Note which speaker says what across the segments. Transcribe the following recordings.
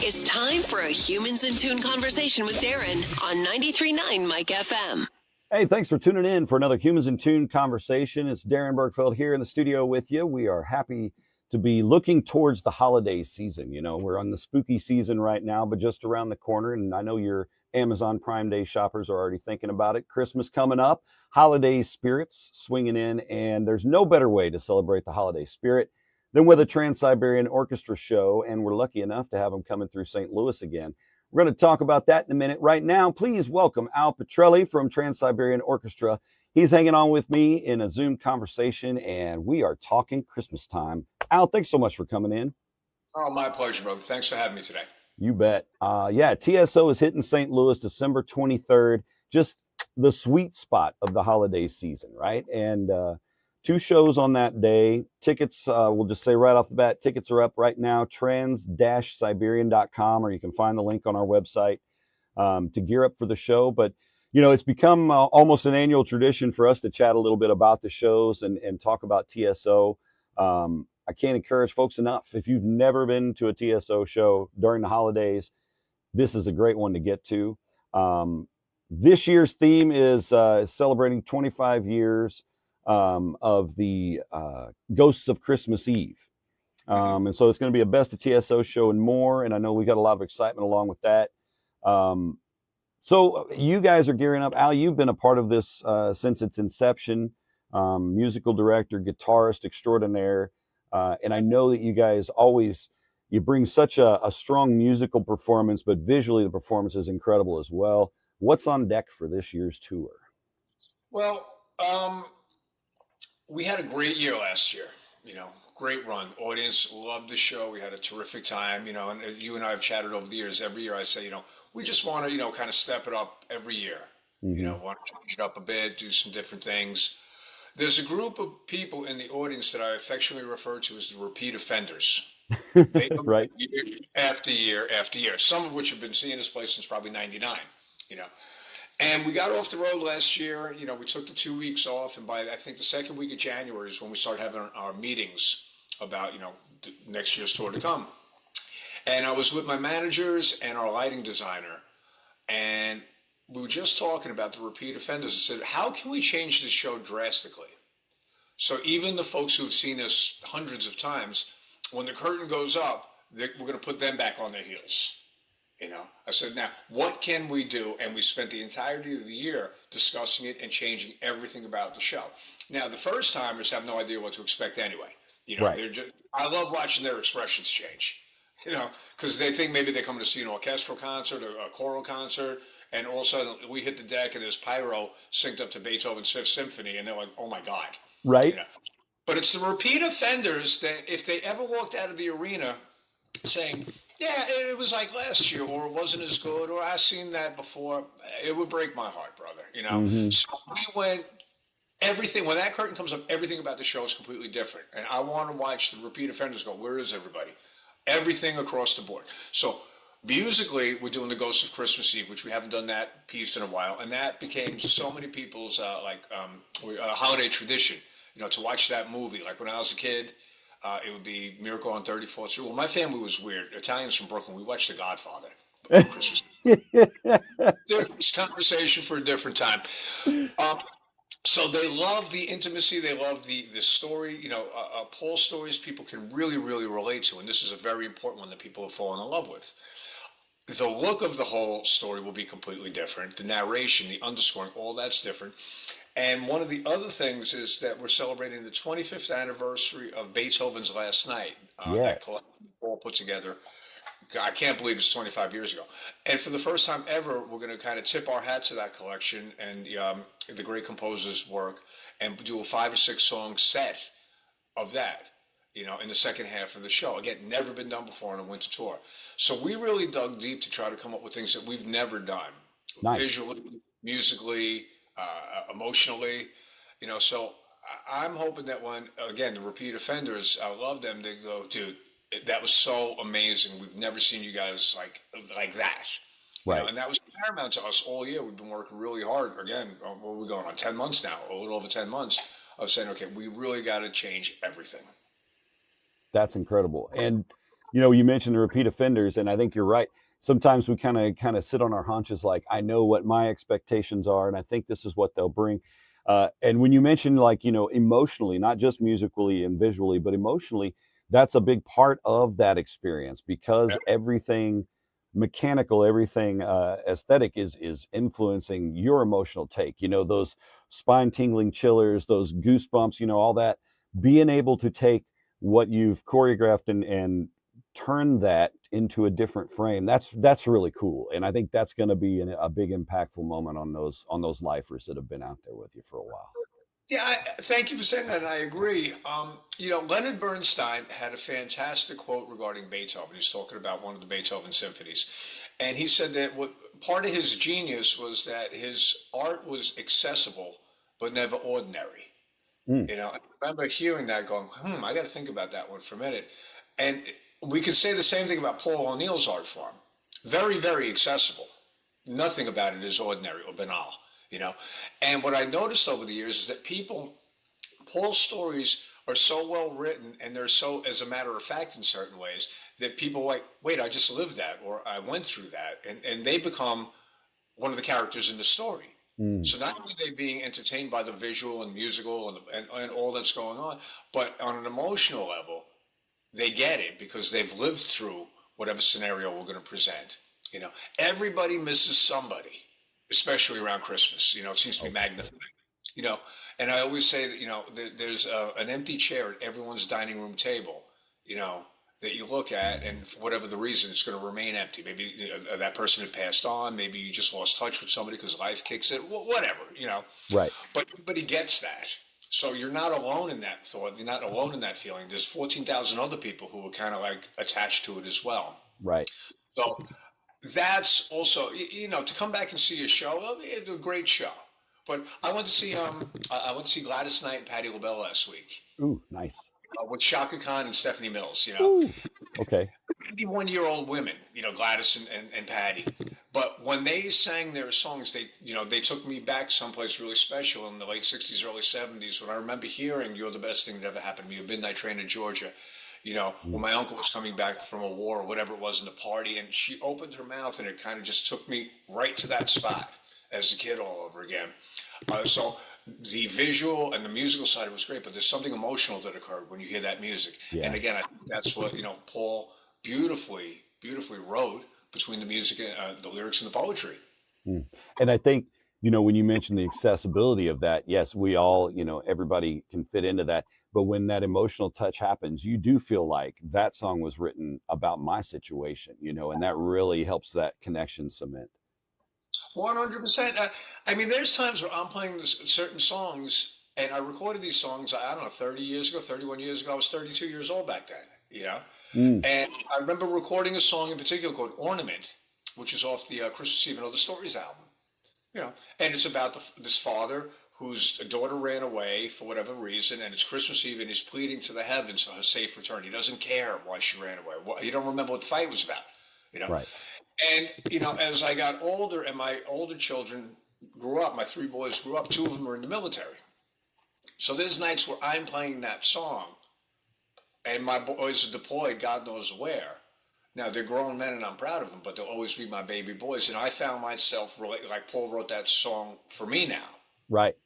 Speaker 1: It's time for a Humans in Tune conversation with Darren on 93.9 Mike FM.
Speaker 2: Hey, thanks for tuning in for another Humans in Tune conversation. It's Darren Bergfeld here in the studio with you. We are happy to be looking towards the holiday season. You know, we're on the spooky season right now, but just around the corner. And I know your Amazon Prime Day shoppers are already thinking about it. Christmas coming up, holiday spirits swinging in, and there's no better way to celebrate the holiday spirit than with a Trans-Siberian Orchestra show. And we're lucky enough to have them coming through St. Louis again. We're going to talk about that in a minute. Right now, please welcome Al Pitrelli from Trans-Siberian Orchestra. He's hanging on with me in a Zoom conversation, and we are talking Christmas time. Al, thanks so much for coming in.
Speaker 3: Oh, my pleasure, brother. Thanks for having me today.
Speaker 2: You bet. Yeah, TSO is hitting St. Louis December 23rd, just the sweet spot of the holiday season, right? And two shows on that day. Tickets, we'll just say right off the bat, tickets are up right now, trans-siberian.com, or you can find the link on our website to gear up for the show. But, you know, it's become almost an annual tradition for us to chat a little bit about the shows and talk about TSO. I can't encourage folks enough. If you've never been to a TSO show during the holidays, this is a great one to get to. This year's theme is celebrating 25 years of the Ghosts of Christmas Eve. And so it's going to be a Best of TSO show and more. And I know we got a lot of excitement along with that. So you guys are gearing up. Al, you've been a part of this since its inception, musical director, guitarist extraordinaire. And I know that you guys you bring such a strong musical performance, but visually the performance is incredible as well. What's on deck for this year's tour?
Speaker 3: Well, we had a great year last year, great run. Audience loved the show. We had a terrific time, and you and I have chatted over the years. Every year I say, we just want to, kind of step it up every year, want to change it up a bit, do some different things. There's a group of people in the audience that I affectionately refer to as the repeat offenders. They come
Speaker 2: right.
Speaker 3: Year after year after year, some of which have been seeing this place since probably 99, And we got off the road last year, we took the 2 weeks off, and by I think the second week of January is when we started having our meetings about, next year's tour to come. And I was with my managers and our lighting designer, and we were just talking about the repeat offenders. I said, how can we change the show drastically? So even the folks who have seen us hundreds of times, when the curtain goes up, we're going to put them back on their heels. I said, now, what can we do? And we spent the entirety of the year discussing it and changing everything about the show. Now, the first timers have no idea what to expect anyway.
Speaker 2: Right.
Speaker 3: I love watching their expressions change, because they think maybe they're coming to see an orchestral concert or a choral concert. And all of a sudden we hit the deck and there's pyro synced up to Beethoven's Fifth Symphony. And they're like, oh my God.
Speaker 2: Right.
Speaker 3: But it's the repeat offenders that if they ever walked out of the arena saying, yeah, it was like last year, or it wasn't as good, or I've seen that before, it would break my heart, brother. So we went, everything, when that curtain comes up, everything about the show is completely different. And I want to watch the repeat offenders go, where is everybody? Everything across the board. So musically, we're doing the Ghost of Christmas Eve, which we haven't done that piece in a while. And that became so many people's holiday tradition, to watch that movie. Like when I was a kid, it would be Miracle on 34th Street. Well, my family was weird. Italians from Brooklyn, we watched The Godfather on Christmas. Different conversation for a different time. So they love the intimacy. They love the story. Paul's stories people can really, really relate to. And this is a very important one that people have fallen in love with. The look of the whole story will be completely different. The narration, the underscoring, all that's different. And one of the other things is that we're celebrating the 25th anniversary of Beethoven's Last Night. That collection Paul put together. I can't believe it's 25 years ago. And for the first time ever, we're going to kind of tip our hat to that collection and the great composer's work and do a 5 or 6 song set of that, in the second half of the show. Again, never been done before on a winter tour. So we really dug deep to try to come up with things that we've never done. Nice. Visually, musically, emotionally, so I'm hoping that when, again, the repeat offenders, I love them, they go, dude, that was so amazing. We've never seen you guys like that.
Speaker 2: Right.
Speaker 3: And that was paramount to us all year. We've been working really hard. Again, what are we going on? 10 months now, a little over 10 months of saying, okay, we really got to change everything.
Speaker 2: That's incredible. And You mentioned the repeat offenders, and I think you're right. Sometimes we kind of sit on our haunches, like I know what my expectations are, and I think this is what they'll bring. And when you mentioned, like, emotionally, not just musically and visually, but emotionally, that's a big part of that experience, because everything mechanical, everything aesthetic is influencing your emotional take. Those spine tingling chillers, those goosebumps, all that. Being able to take what you've choreographed and turn that into a different frame, that's really cool, and I think that's going to be a big impactful moment on those lifers that have been out there with you for a while.
Speaker 3: Yeah, thank you for saying that. And I agree. Leonard Bernstein had a fantastic quote regarding Beethoven. He's talking about one of the Beethoven symphonies, and he said that what part of his genius was that his art was accessible but never ordinary.
Speaker 2: Mm,
Speaker 3: I remember hearing that, going, I got to think about that one for a minute. And we could say the same thing about Paul O'Neill's art form. Very, very accessible. Nothing about it is ordinary or banal, you know. And what I noticed over the years is that Paul's stories are so well written, and they're so, as a matter of fact, in certain ways, that people like, wait, I just lived that, or I went through that, and they become one of the characters in the story.
Speaker 2: mm,
Speaker 3: So not only are they being entertained by the visual and musical and all that's going on, but on an emotional level, they get it because they've lived through whatever scenario we're going to present. You know, everybody misses somebody, especially around Christmas. It seems to be
Speaker 2: oh, for sure.
Speaker 3: magnified. You know, and I always say that there's an empty chair at everyone's dining room table. You know, that you look at, and for whatever the reason, it's going to remain empty. Maybe that person had passed on. Maybe you just lost touch with somebody because life kicks in. Whatever.
Speaker 2: Right,
Speaker 3: But everybody gets that. So you're not alone in that thought. You're not alone in that feeling. There's 14,000 other people who are kind of like attached to it as well.
Speaker 2: right.
Speaker 3: So that's also, to come back and see a show. It's a great show. But I went to see Gladys Knight and Patti LaBelle last week
Speaker 2: Ooh, nice.
Speaker 3: with Shaka Khan and Stephanie Mills.
Speaker 2: Ooh, okay.
Speaker 3: 91-year-old women, Gladys and Patty. But when they sang their songs, they took me back someplace really special in the late 60s, early 70s, when I remember hearing "You're the Best Thing That Ever Happened to Me," a Midnight Train in Georgia, when
Speaker 2: Mm,
Speaker 3: my uncle was coming back from a war or whatever it was in the party, and she opened her mouth, and it kind of just took me right to that spot as a kid all over again. So the visual and the musical side was great, but there's something emotional that occurred when you hear that music. And
Speaker 2: yeah.
Speaker 3: again, I think that's what Paul beautifully, beautifully wrote between the music and the lyrics and the poetry.
Speaker 2: Mm. And I think, when you mention the accessibility of that, yes, we all, everybody can fit into that. But when that emotional touch happens, you do feel like that song was written about my situation, and that really helps that connection cement.
Speaker 3: 100%. I mean, there's times where I'm playing certain songs, and I recorded these songs, I don't know, 30 years ago, 31 years ago. I was 32 years old back then.
Speaker 2: Mm,
Speaker 3: And I remember recording a song in particular called Ornament, which is off the Christmas Eve and Other Stories album. And it's about this father whose daughter ran away for whatever reason, and it's Christmas Eve, and he's pleading to the heavens for her safe return. He doesn't care why she ran away. He don't remember what the fight was about. You know,
Speaker 2: right.
Speaker 3: and as I got older, and my older children grew up, my three boys grew up. Two of them are in the military. So there's nights where I'm playing that song, and my boys are deployed, God knows where. Now they're grown men, and I'm proud of them, but they'll always be my baby boys. And I found myself like Paul wrote that song for me now.
Speaker 2: Right.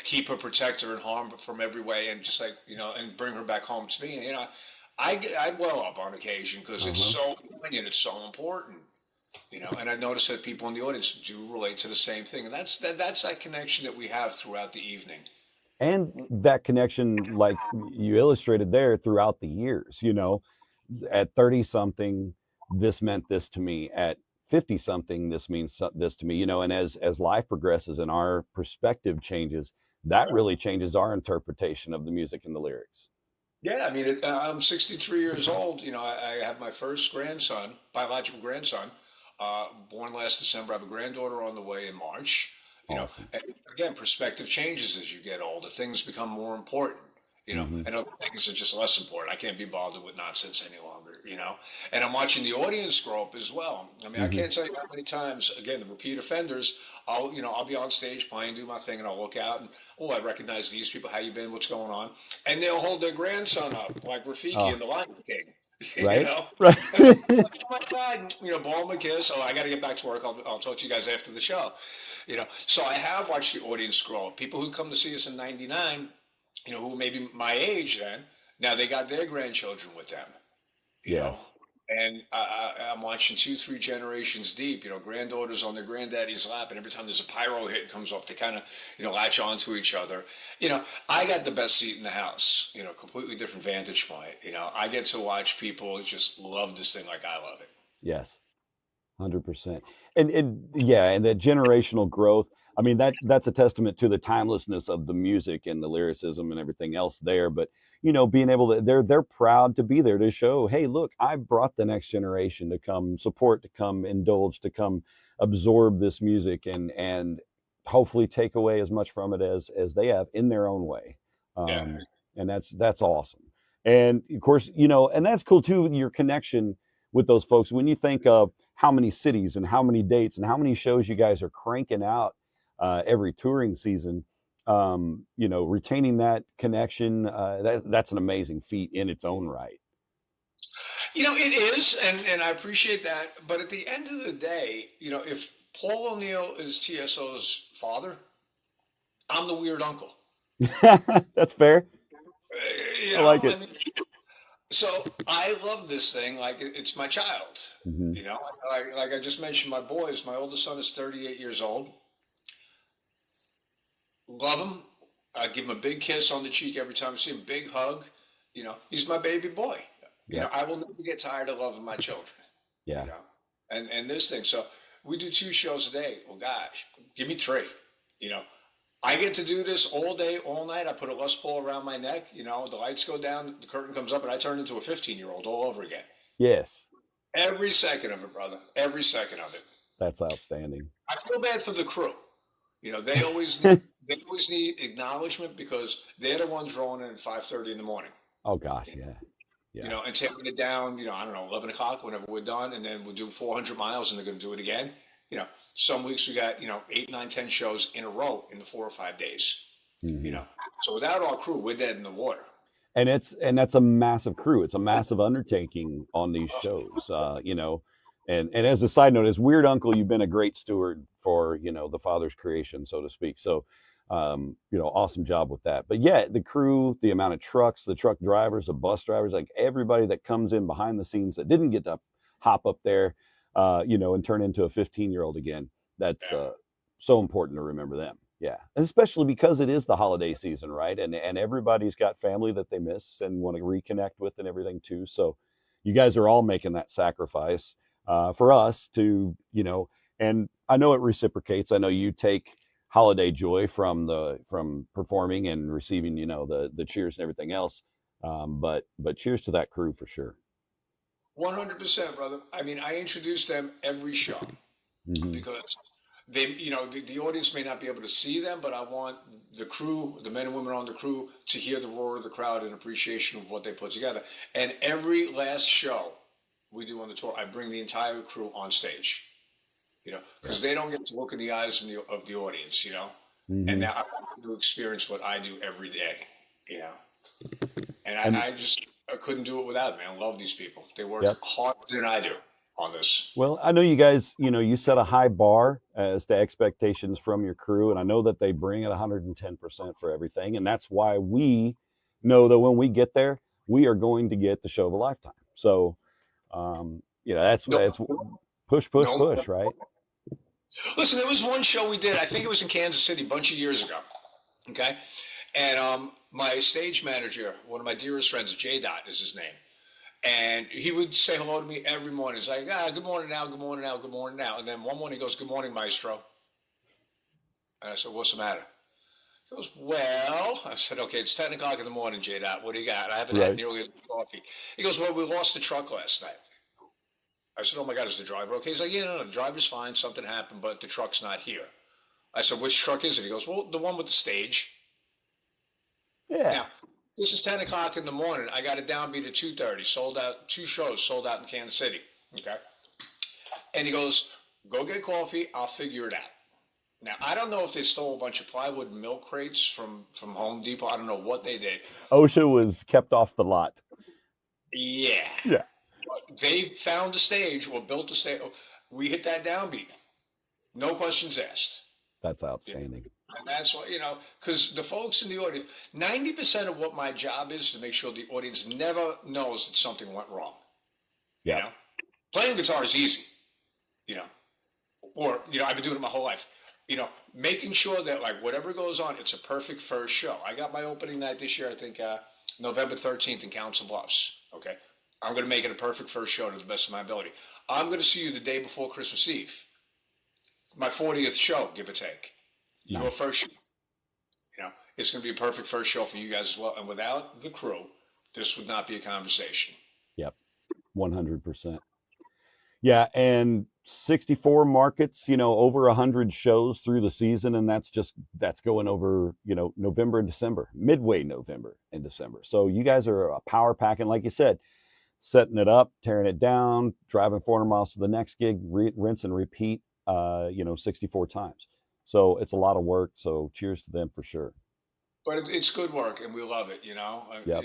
Speaker 3: Keep her, protect her, and harm her from every way, and just like and bring her back home to me. And I well up on occasion because it's
Speaker 2: Uh-huh.
Speaker 3: so poignant, it's so important. And I notice that people in the audience do relate to the same thing, and that's that connection that we have throughout the evening.
Speaker 2: And that connection, like you illustrated there, throughout the years, at 30 something, this meant this to me. At 50 something, this means this to me, and as life progresses and our perspective changes, that really changes our interpretation of the music and the lyrics.
Speaker 3: Yeah, I mean, I'm 63 years old. I have my first grandson, biological grandson, born last December. I have a granddaughter on the way in March.
Speaker 2: Awesome.
Speaker 3: And again, perspective changes as you get older. Things become more important.
Speaker 2: Hmm.
Speaker 3: And other things are just less important. I can't be bothered with nonsense any longer. And I'm watching the audience grow up as well. I mean, I
Speaker 2: Hmm.
Speaker 3: can't tell you how many times, again, the repeat offenders, I'll be on stage playing, do my thing, and I'll look out and, oh, I recognize these people. How you been? What's going on? And they'll hold their grandson up, like Rafiki
Speaker 2: Oh,
Speaker 3: in The Lion King. You
Speaker 2: Right.
Speaker 3: know,
Speaker 2: Right.
Speaker 3: and I'm like, oh my God, blow them a kiss. Oh, I got to get back to work. I'll talk to you guys after the show. So I have watched the audience grow. People who come to see us in '99, who were maybe my age then, now they got their grandchildren with them. you know.
Speaker 2: Yes.
Speaker 3: And I'm watching two, three generations deep. Granddaughters on their granddaddy's lap, and every time there's a pyro hit comes up, they kind of, latch onto each other. I got the best seat in the house. Completely different vantage point. I get to watch people just love this thing like I love it.
Speaker 2: Yes. 100%. And yeah, and that generational growth. I mean, that's a testament to the timelessness of the music and the lyricism and everything else there. But being able to, they're proud to be there to show, hey, look, I brought the next generation to come support, to come indulge, to come absorb this music and hopefully take away as much from it as they have in their own way.
Speaker 3: Yeah.
Speaker 2: And that's awesome. And of course, and that's cool too, your connection with those folks. When you think of how many cities and how many dates and how many shows you guys are cranking out every touring season, retaining that connection, that's an amazing feat in its own right.
Speaker 3: It is, and I appreciate that. But at the end of the day, if Paul O'Neill is TSO's father, I'm the weird uncle.
Speaker 2: That's fair.
Speaker 3: You
Speaker 2: I like
Speaker 3: know,
Speaker 2: it.
Speaker 3: I mean, so I love this thing like it's my child.
Speaker 2: Hmm.
Speaker 3: Like I just mentioned, my boys. My oldest son is 38 years old. Love him. I give him a big kiss on the cheek every time I see him. Big hug. He's my baby boy.
Speaker 2: Yeah.
Speaker 3: I will never get tired of loving my children.
Speaker 2: Yeah.
Speaker 3: And this thing. So we do 2 shows a day. Well, gosh, give me 3. I get to do this all day, all night. I put a Les Paul around my neck. The lights go down, the curtain comes up, and I turn into a 15-year-old all over again.
Speaker 2: Yes.
Speaker 3: Every second of it, brother. Every second of it.
Speaker 2: That's outstanding.
Speaker 3: I feel bad for the crew. They always need acknowledgement because they're the ones rolling in at 5:30 in the morning.
Speaker 2: Oh gosh, yeah. Yeah.
Speaker 3: And taking it down, I don't know, 11 o'clock whenever we're done, and then we'll do 400 miles, and they're going to do it again. Some weeks we got 8, 9, 10 shows in a row in the 4 or 5 days.
Speaker 2: Mhm.
Speaker 3: So without our crew, we're dead in the water.
Speaker 2: And that's a massive crew. It's a massive undertaking on these shows. And as a side note, as Weird Uncle, you've been a great steward for the Father's creation, so to speak. So awesome job with that. But yeah, the crew, the amount of trucks, the truck drivers, the bus drivers, like everybody that comes in behind the scenes that didn't get to hop up there, and turn into a 15-year-old again. That's so important to remember them. Yeah, and especially because it is the holiday season, right? And everybody's got family that they miss and want to reconnect with and everything too. So you guys are all making that sacrifice for us to, and I know it reciprocates. I know you take holiday joy from performing and receiving, the cheers and everything else. But cheers to that crew for sure.
Speaker 3: 100%, brother. I mean, I introduce them every show because they, the audience may not be able to see them, but I want the crew, the men and women on the crew, to hear the roar of the crowd and appreciation of what they put together. And every last show we do on the tour, I bring the entire crew on stage, because they don't get to look in the eyes of the audience, and now I want them to experience what I do every day, And I couldn't do it without them. I love these people. They work harder than I do on this.
Speaker 2: Well, I know you guys, you set a high bar as to expectations from your crew, and I know that they bring it 110% for everything. And that's why we know that when we get there, we are going to get the show of a lifetime. So, that's push, right?
Speaker 3: Listen, there was one show we did. I think it was in Kansas City a bunch of years ago. Okay. And my stage manager, one of my dearest friends, J. Dot is his name. And he would say hello to me every morning. He's like, good morning now, good morning now, good morning now. And then one morning he goes, good morning, maestro. And I said, what's the matter? He goes, well, I said, okay, it's 10 o'clock in the morning, J. Dot. What do you got? I haven't had nearly enough coffee. He goes, well, we lost the truck last night. I said, oh my God, is the driver okay? He's like, yeah, no, the driver's fine. Something happened, but the truck's not here. I said, which truck is it? He goes, well, the one with the stage.
Speaker 2: Yeah.
Speaker 3: Now, this is 10 o'clock in the morning. I got it downbeat at 2:30. Sold out, 2 shows sold out in Kansas City. Okay. And he goes, go get coffee. I'll figure it out. Now, I don't know if they stole a bunch of plywood and milk crates from Home Depot. I don't know what they did.
Speaker 2: OSHA was kept off the lot.
Speaker 3: Yeah.
Speaker 2: Yeah.
Speaker 3: They found a stage or built a stage. We hit that downbeat. No questions asked.
Speaker 2: That's
Speaker 3: You know?
Speaker 2: outstanding.
Speaker 3: And that's what, because the folks in the audience, 90% of what my job is to make sure the audience never knows that something went wrong. You
Speaker 2: Yeah.
Speaker 3: know, playing guitar is easy, you know, or, I've been doing it my whole life. Making sure that like whatever goes on, it's a perfect first show. I got my opening night this year, I think November 13th in Council Bluffs. Okay. I'm going to make it a perfect first show to the best of my ability. I'm going to see you the day before Christmas Eve. My 40th show, give or take. Your
Speaker 2: Nice.
Speaker 3: first show. It's going to be a perfect first show for you guys as well. And without the crew, this would not be a conversation.
Speaker 2: Yep. 100%. Yeah, and 64 markets, over 100 shows through the season, and that's going over, November and December, midway November and December. So you guys are a power pack, and like you said, setting it up, tearing it down, driving 400 miles to the next gig, rinse and repeat, 64 times. So it's a lot of work. So cheers to them for sure.
Speaker 3: But it's good work, and we love it.
Speaker 2: Yep.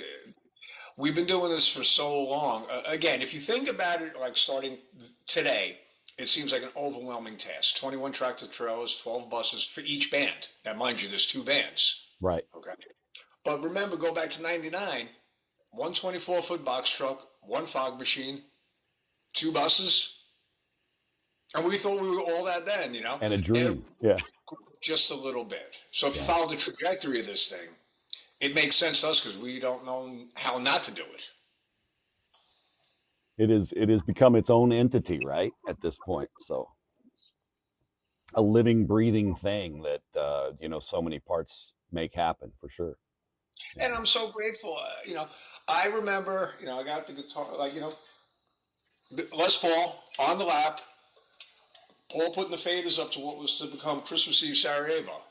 Speaker 3: We've been doing this for so long. Again, if you think about it, like starting today, it seems like an overwhelming task. 21 tractor trailers, 12 buses for each band. Now, mind you, there's 2 bands.
Speaker 2: Right.
Speaker 3: Okay. But remember, go back to 99, one 24-foot box truck, 1 fog machine, 2 buses. And we thought we were all that then,
Speaker 2: And a dream. Yeah.
Speaker 3: Just a little bit. So if you follow the trajectory of this thing, it makes sense to us because we don't know how not to do it.
Speaker 2: It has become its own entity, right, at this point. So a living, breathing thing that so many parts make happen for sure.
Speaker 3: Yeah. And I'm so grateful. I remember, I got the guitar, Les Paul on the lap, Paul putting the faders up to what was to become Christmas Eve Sarajevo.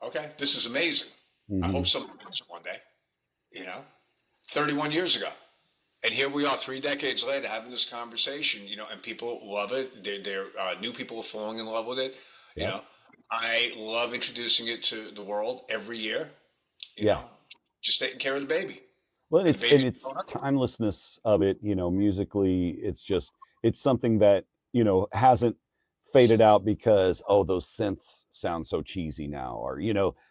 Speaker 3: Okay, this is amazing.
Speaker 2: Mm-hmm.
Speaker 3: I hope someone does it one day. 31 years ago. And here we are 3 decades later having this conversation, and people love it. They're new people are falling in love with it.
Speaker 2: Yep.
Speaker 3: I love introducing it to the world every year, just taking care of the baby.
Speaker 2: Well, it's timelessness of it, musically, it's something that, hasn't faded out because, those synths sound so cheesy now, or,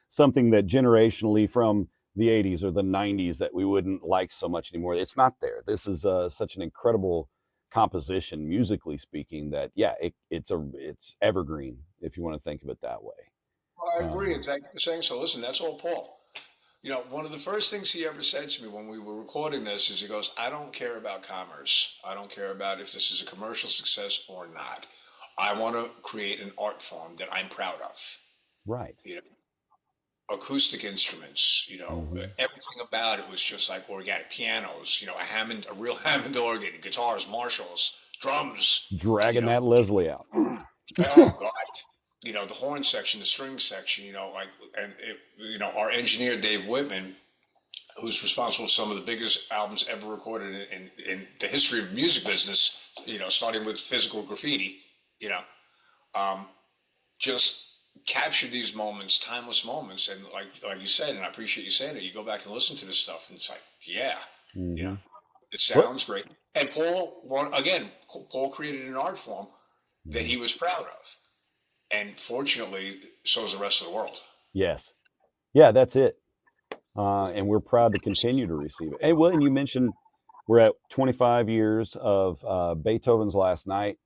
Speaker 2: something that generationally from the 80s or the 90s that we wouldn't like so much anymore. It's not there. This is such an incredible composition, musically speaking, that it's evergreen, if you want to think of it that way.
Speaker 3: Well, I agree, and thank you for saying so. Listen, that's all Paul. One of the first things he ever said to me when we were recording this is he goes, I don't care about commerce. I don't care about if this is a commercial success or not. I want to create an art form that I'm proud of.
Speaker 2: Right.
Speaker 3: Acoustic instruments, everything about it was just like organic pianos, a real Hammond organ, guitars, Marshalls, drums.
Speaker 2: Dragging that Leslie out.
Speaker 3: Oh, God. The horn section, the string section, our engineer, Dave Whitman, who's responsible for some of the biggest albums ever recorded in the history of music business, starting with Physical Graffiti, just capture these moments, timeless moments. And like you said, and I appreciate you saying it, you go back and listen to this stuff and it's like, it sounds great. And Paul created an art form that he was proud of. And fortunately, so is the rest of the world.
Speaker 2: Yes. Yeah, that's it. And we're proud to continue to receive it. Hey, well, and you mentioned we're at 25 years of Beethoven's Last Night.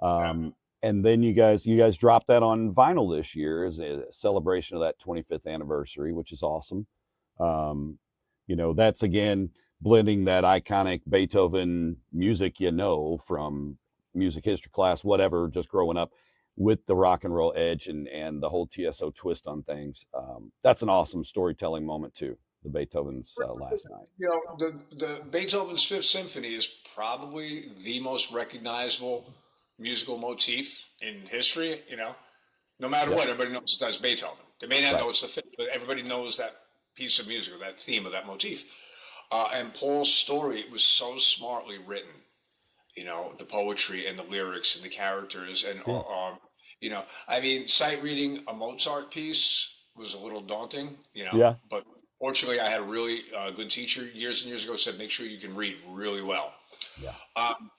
Speaker 2: And then you guys dropped that on vinyl this year as a celebration of that 25th anniversary, which is awesome. That's again blending that iconic Beethoven music, from music history class, whatever, just growing up, with the rock and roll edge and the whole TSO twist on things. That's an awesome storytelling moment too. The Beethoven's Last Night.
Speaker 3: The Beethoven's Fifth Symphony is probably the most recognizable musical motif in history. No matter what, everybody knows that's Beethoven. They may not know it's the fifth, but everybody knows that piece of music or that theme or that motif. And Paul's story was so smartly written. The poetry and the lyrics and the characters and sight reading a Mozart piece was a little daunting, but Fortunately, I had a really good teacher years and years ago said, make sure you can read really well.
Speaker 2: Yeah.
Speaker 3: Um,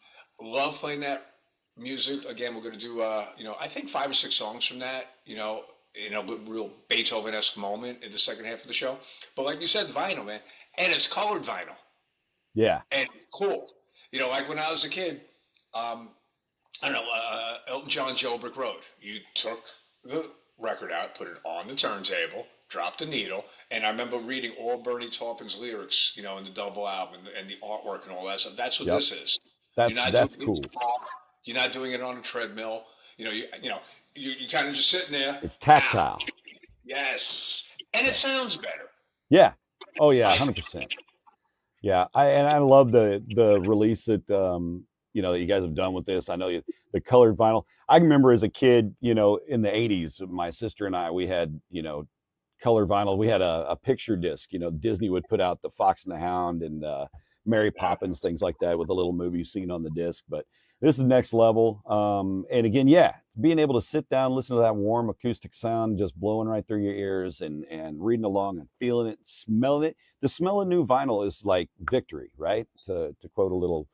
Speaker 3: love playing that music. Again, we're going to do, I think 5 or 6 songs from that, in a real Beethoven-esque moment in the second half of the show. But like you said, vinyl, man. And it's colored vinyl.
Speaker 2: Yeah.
Speaker 3: And cool. Like when I was a kid, um, I don't know, Elton John's Yellow Brick Road. You took the record out, put it on the turntable, dropped the needle, and I remember reading all Bernie Taupin's lyrics, in the double album and the artwork and all that stuff. That's what
Speaker 2: Yep.
Speaker 3: this is. You're not doing
Speaker 2: That's
Speaker 3: it in
Speaker 2: cool.
Speaker 3: the car. You're not doing it on a treadmill. You kind of just sitting there.
Speaker 2: It's tactile.
Speaker 3: Yes, and it sounds better.
Speaker 2: Yeah. Oh yeah, 100%. Yeah, I love the release that that you guys have done with this. I know the colored vinyl. I remember as a kid, in the '80s, my sister and I, we had color vinyl. We had a picture disc. Disney would put out the Fox and the Hound and Mary Poppins, things like that, with a little movie scene on the disc. But this is next level. And again, yeah, being able to sit down, listen to that warm acoustic sound just blowing right through your ears, and reading along and feeling it, smelling it. The smell of new vinyl is like victory, right? To quote a little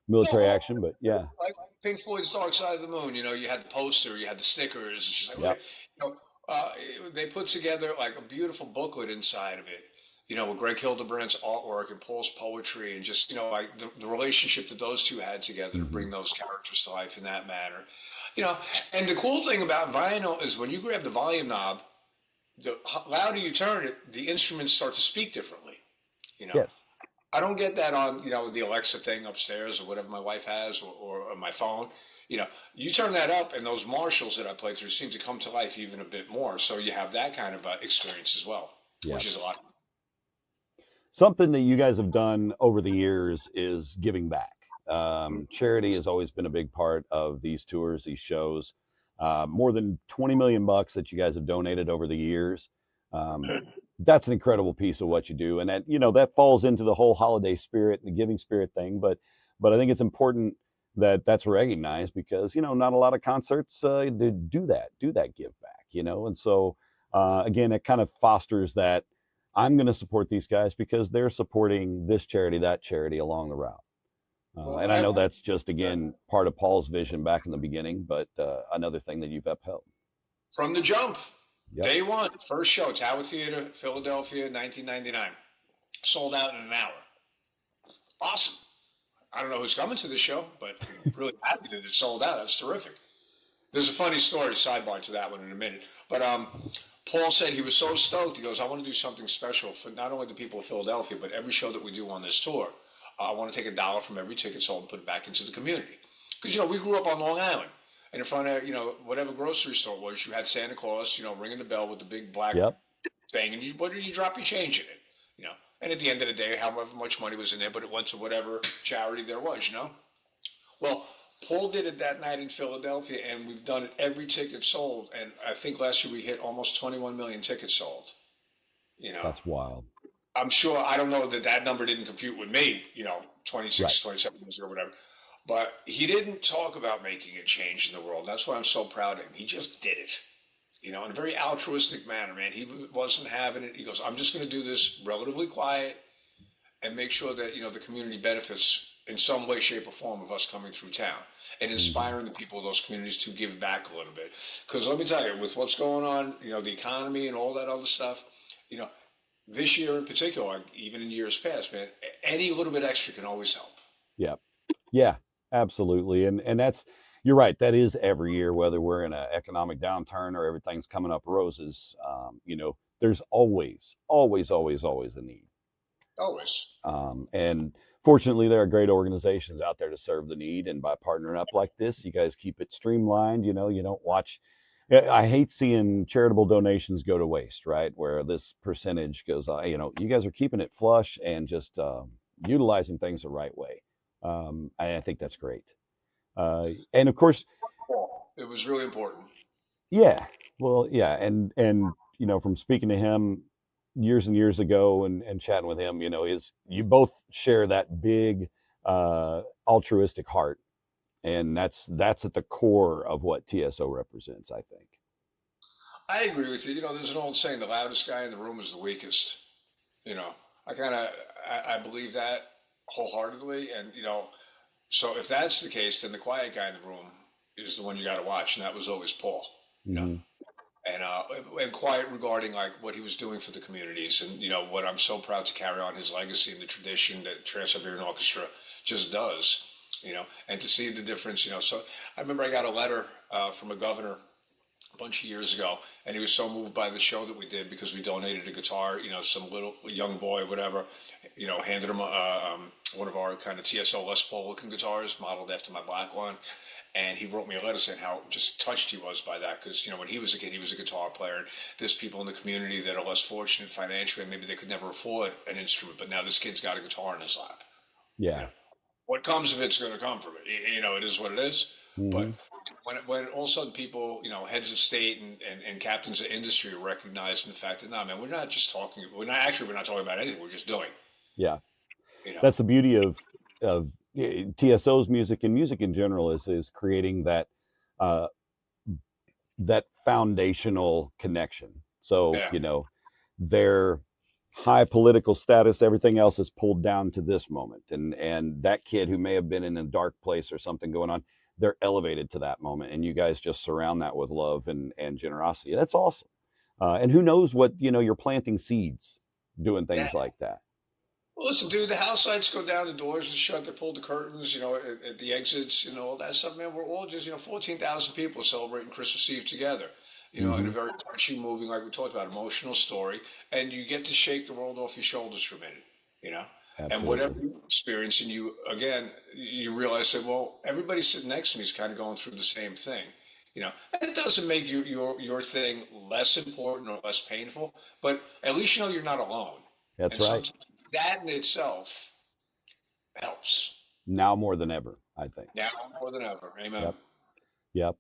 Speaker 2: military action, but yeah.
Speaker 3: Like Pink Floyd's Dark Side of the Moon, you had the poster, you had the stickers. It's just like,
Speaker 2: Yep.
Speaker 3: uh, they put together like a beautiful booklet inside of it, with Greg Hildebrandt's artwork and Paul's poetry, and just, like the relationship that those two had together to bring those characters to life in that manner. And the cool thing about vinyl is when you grab the volume knob, the louder you turn it, the instruments start to speak differently.
Speaker 2: Yes.
Speaker 3: I don't get that on, the Alexa thing upstairs or whatever my wife has, or on my phone. You turn that up and those Marshalls that I play through seem to come to life even a bit more. So you have that kind of experience as well,
Speaker 2: Yeah.
Speaker 3: which is a lot.
Speaker 2: Something that you guys have done over the years is giving back. Charity has always been a big part of these tours, these shows. More than 20 million bucks that you guys have donated over the years. That's an incredible piece of what you do, and that falls into the whole holiday spirit and the giving spirit thing. But I think it's important that that's recognized, because not a lot of concerts do that give back. And so again, it kind of fosters that I'm going to support these guys because they're supporting this charity, that charity along the route. And I know that's just, again, part of Paul's vision back in the beginning, but another thing that you've upheld.
Speaker 3: From the jump,
Speaker 2: Yep.
Speaker 3: day one, first show, Tower Theater, Philadelphia, 1999. Sold out in an hour. Awesome. I don't know who's coming to the show, but I'm really happy that it sold out. That's terrific. There's a funny story, sidebar to that one in a minute. But Paul said he was so stoked. He goes, I want to do something special for not only the people of Philadelphia, but every show that we do on this tour. I want to take $1 from every ticket sold and put it back into the community. Because, we grew up on Long Island. And in front of, whatever grocery store it was, you had Santa Claus, ringing the bell with the big black
Speaker 2: Yep.
Speaker 3: thing. And what did you drop your change in it? And at the end of the day, however much money was in there, but it went to whatever charity there was, Well, Paul did it that night in Philadelphia, and we've done it every ticket sold. And I think last year we hit almost 21 million tickets sold.
Speaker 2: That's wild.
Speaker 3: I'm sure, I don't know that number didn't compute with me, 26,
Speaker 2: Right.
Speaker 3: 27 years ago, whatever. But he didn't talk about making a change in the world. That's why I'm so proud of him. He just did it, in a very altruistic manner, man. He wasn't having it. He goes, I'm just going to do this relatively quiet and make sure that, the community benefits in some way, shape, or form of us coming through town and inspiring the people of those communities to give back a little bit. Because let me tell you, with what's going on, the economy and all that other stuff, this year in particular, like even in years past, man, any little bit extra can always help.
Speaker 2: Yeah. Yeah, absolutely. And you're right. That is every year, whether we're in an economic downturn or everything's coming up roses. There's always a need.
Speaker 3: Always.
Speaker 2: And fortunately, there are great organizations out there to serve the need. And by partnering up like this, you guys keep it streamlined. You don't watch. I hate seeing charitable donations go to waste, right? Where this percentage goes, you guys are keeping it flush and just utilizing things the right way. I think that's great. And of course,
Speaker 3: it was really important.
Speaker 2: Yeah. Well, yeah. And from speaking to him years and years ago and chatting with him, you both share that big altruistic heart. And that's at the core of what TSO represents, I think.
Speaker 3: I agree with you. There's an old saying, the loudest guy in the room is the weakest. You know, I believe that wholeheartedly, and so if that's the case, then the quiet guy in the room is the one you got to watch, and that was always Paul. You know,
Speaker 2: Hmm.
Speaker 3: and quiet regarding like what he was doing for the communities, and what I'm so proud to carry on his legacy and the tradition that Trans-Siberian Orchestra just does. And to see the difference. So I remember I got a letter from a governor a bunch of years ago, and he was so moved by the show that we did because we donated a guitar. Some little young boy, whatever, handed him one of our kind of TSO Les Paul looking guitars, modeled after my black one. And he wrote me a letter saying how just touched he was by that because when he was a kid, he was a guitar player. And there's people in the community that are less fortunate financially, and maybe they could never afford an instrument, but now this kid's got a guitar in his lap. You
Speaker 2: Yeah.
Speaker 3: know, what comes of it's going to come from it. It is what it is. But
Speaker 2: Hmm.
Speaker 3: when all of a sudden people, heads of state and captains of industry are recognizing the fact that, no, man, we're not talking about anything. We're just doing,
Speaker 2: Yeah.
Speaker 3: you know.
Speaker 2: That's the beauty of TSO's music and music in general is creating uh, that foundational connection. So,
Speaker 3: Yeah.
Speaker 2: their high political status, everything else is pulled down to this moment. And that kid who may have been in a dark place or something going on, they're elevated to that moment. And you guys just surround that with love and generosity. That's awesome. And who knows what, you're planting seeds doing
Speaker 3: Yeah.
Speaker 2: things like that.
Speaker 3: Well, listen, dude, the house lights go down, the doors are shut, they pulled the curtains, at the exits, all that stuff, man. We're all just, 14,000 people celebrating Christmas Eve together, in a
Speaker 2: Hmm.
Speaker 3: very touching, moving, like we talked about, emotional story. And you get to shake the world off your shoulders for a minute, you know? And whatever
Speaker 2: Absolutely.
Speaker 3: you experience, and again, you realize that, well, everybody sitting next to me is kind of going through the same thing. And it doesn't make your thing less important or less painful, but at least you're not alone.
Speaker 2: That's
Speaker 3: And
Speaker 2: right.
Speaker 3: sometimes that in itself helps.
Speaker 2: Now more than ever, I think.
Speaker 3: Now more than ever. Amen.
Speaker 2: Yep. Yep.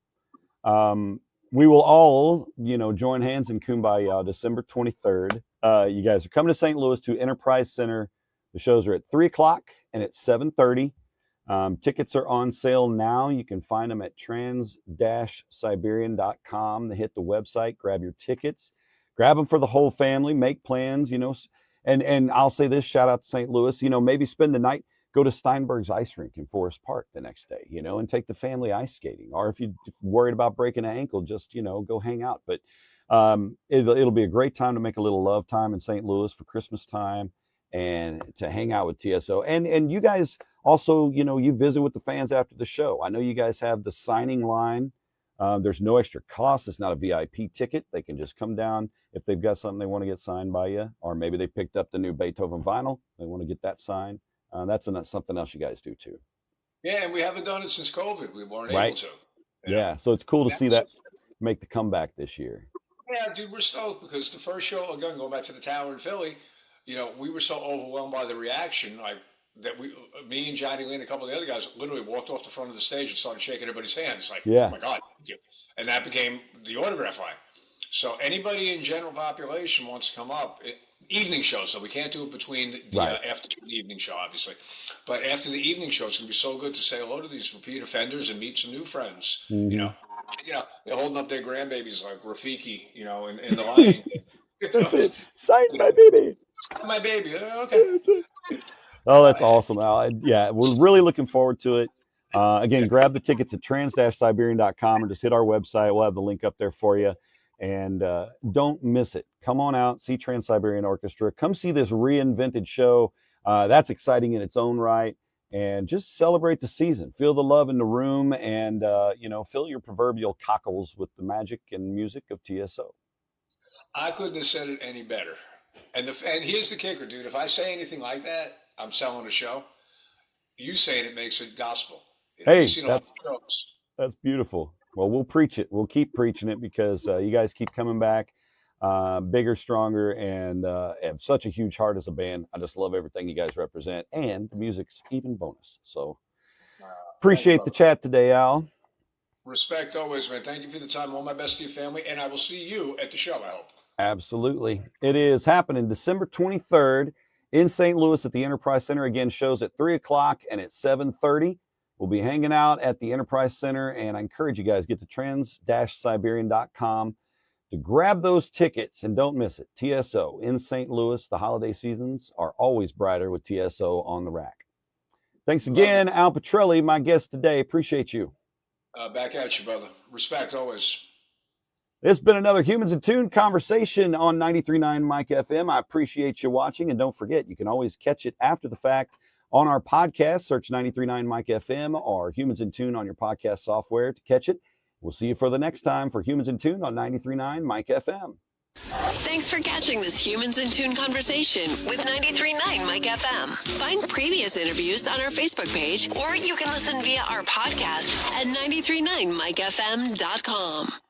Speaker 2: We will all, join hands in Kumbaya December 23rd. You guys are coming to St. Louis to Enterprise Center. The shows are at 3 o'clock and at 7:30. Tickets are on sale now. You can find them at trans-siberian.com. Hit the website, grab your tickets, grab them for the whole family, make plans, and I'll say this, shout out to St. Louis, maybe spend the night, go to Steinberg's ice rink in Forest Park the next day, and take the family ice skating. Or if you're worried about breaking an ankle, just, go hang out. But it'll be a great time to make a little love time in St. Louis for Christmas time and to hang out with TSO. And you guys also, you visit with the fans after the show. I know you guys have the signing line. There's no extra cost. It's not a VIP ticket. They can just come down if they've got something they want to get signed by you, or maybe they picked up the new Beethoven vinyl. They want to get that signed. That's something else you guys do too.
Speaker 3: Yeah, and we haven't done it since COVID. We weren't able
Speaker 2: Right?
Speaker 3: to. You know.
Speaker 2: Yeah. So it's cool to see
Speaker 3: That's,
Speaker 2: that make the comeback this year.
Speaker 3: yeah, dude, we're stoked because the first show, again, going back to the tower in Philly, we were so overwhelmed by the reaction, like that me and Johnny Lee and a couple of the other guys literally walked off the front of the stage and started shaking everybody's hands, like, oh
Speaker 2: Yeah.
Speaker 3: my God, thank you. And that became the autograph line. So anybody in general population wants to come up. Evening show, so we can't do it between the
Speaker 2: Right.
Speaker 3: after the evening show, obviously. But after the evening show, it's gonna be so good to say hello to these repeat offenders and meet some new friends. You
Speaker 2: Hmm.
Speaker 3: know, they're holding up their grandbabies like Rafiki, in the line.
Speaker 2: That's it. Sign
Speaker 3: You
Speaker 2: my
Speaker 3: know,
Speaker 2: baby.
Speaker 3: my baby. Okay.
Speaker 2: That's it. Oh,
Speaker 3: Uh,
Speaker 2: that's awesome, Al. Yeah, we're really looking forward to it. Again,
Speaker 3: yeah.
Speaker 2: grab the tickets at trans-siberian.com or just hit our website. We'll have the link up there for you. And don't miss it. Come on out, see Trans-Siberian Orchestra. Come see this reinvented show. That's exciting in its own right. And just celebrate the season. Feel the love in the room and, fill your proverbial cockles with the magic and music of TSO.
Speaker 3: I couldn't have said it any better. And here's the kicker, dude. If I say anything like that, I'm selling a show. You saying it makes it gospel. You've
Speaker 2: Hey,
Speaker 3: seen a lot
Speaker 2: that's
Speaker 3: of shows.
Speaker 2: That's beautiful. Well, we'll preach it. We'll keep preaching it because you guys keep coming back bigger, stronger, and have such a huge heart as a band. I just love everything you guys represent, and the music's even bonus. So
Speaker 3: Uh, Thank you,
Speaker 2: appreciate the
Speaker 3: brother.
Speaker 2: chat today, Al.
Speaker 3: Respect always, man. Thank you for the time. All my best to your family, and I will see you at the show. I hope.
Speaker 2: Absolutely. It is happening December 23rd in St. Louis at the Enterprise Center. Again, shows at 3 o'clock and at 7:30. We'll be hanging out at the Enterprise Center, and I encourage you guys get to trans-siberian.com to grab those tickets and don't miss it. TSO in St. Louis. The holiday seasons are always brighter with TSO on the rack. Thanks again, Al Pitrelli, my guest today. Appreciate you.
Speaker 3: Back at you, brother. Respect always.
Speaker 2: It's been another Humans in Tune conversation on 93.9 Mike FM. I appreciate you watching. And don't forget, you can always catch it after the fact on our podcast. Search 93.9 Mike FM or Humans in Tune on your podcast software to catch it. We'll see you for the next time for Humans in Tune on 93.9 Mike FM.
Speaker 1: Thanks for catching this Humans in Tune conversation with 93.9 Mike FM. Find previous interviews on our Facebook page, or you can listen via our podcast at 93.9mikefm.com.